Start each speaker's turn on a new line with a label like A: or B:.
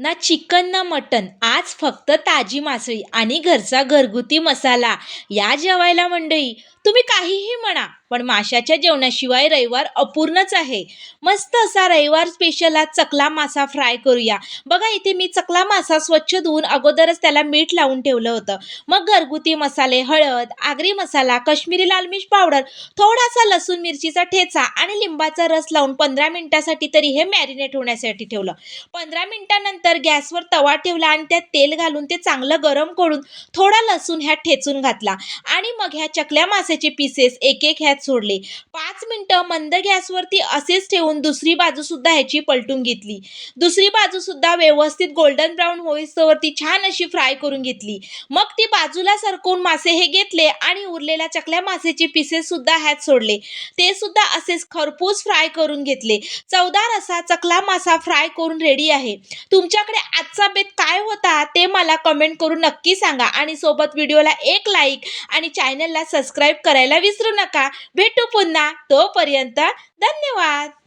A: ना चिकन ना मटन, आज फक्त ताजी मासळी आणि घरचा घरगुती मसाला. या जेवायला मंडळी. तुम्ही काहीही म्हणा, पण माशाच्या जेवणाशिवाय रविवार अपूर्णच आहे. मस्त असा रविवार स्पेशल आज चकला मासा फ्राय करूया. बघा इथे मी चकला मासा स्वच्छ धुवून अगोदरच त्याला मीठ लावून ठेवलं होतं. मग घरगुती मसाले, हळद, आगरी मसाला, काश्मीरी लाल मिर्च पावडर, थोडासा लसूण मिरचीचा ठेचा आणि लिंबाचा रस लावून 15 मिनिटासाठी तरी हे मॅरिनेट होण्यासाठी ठेवलं. 15 मिनिटानंतर गॅसवर तवा ठेवला आणि त्यात तेल घालून ते चांगलं गरम करून थोडा लसूण ह्यात ठेचून घातला आणि मग ह्या चकल्या माशाचे पीसेस एक एक ह्यात सोडले. 5 मिनिटं मंद गॅसवरती असेच ठेवून दुसरी बाजू सुद्धा ह्याची पलटून घेतली. दुसरी बाजू सुद्धा व्यवस्थित गोल्डन ब्राऊन होईस्तोवरती छान अशी फ्राय करून घेतली. मग ती बाजूला सरकवून मासे हे घेतले आणि उरलेल्या चकल्या मासेचे पीसेस सुद्धा ह्यात सोडले. ते सुद्धा असेच खरपूस फ्राय करून घेतले. चवदार असा चकला मासा फ्राय करून रेडी आहे. तुमच्याकडे आजचा बेत काय होता ते मला कमेंट करून नक्की सांगा आणि सोबत व्हिडिओला एक लाईक आणि चॅनलला सबस्क्राईब करायला विसरू नका. भेटू पुन्हा, तोपर्यंत धन्यवाद.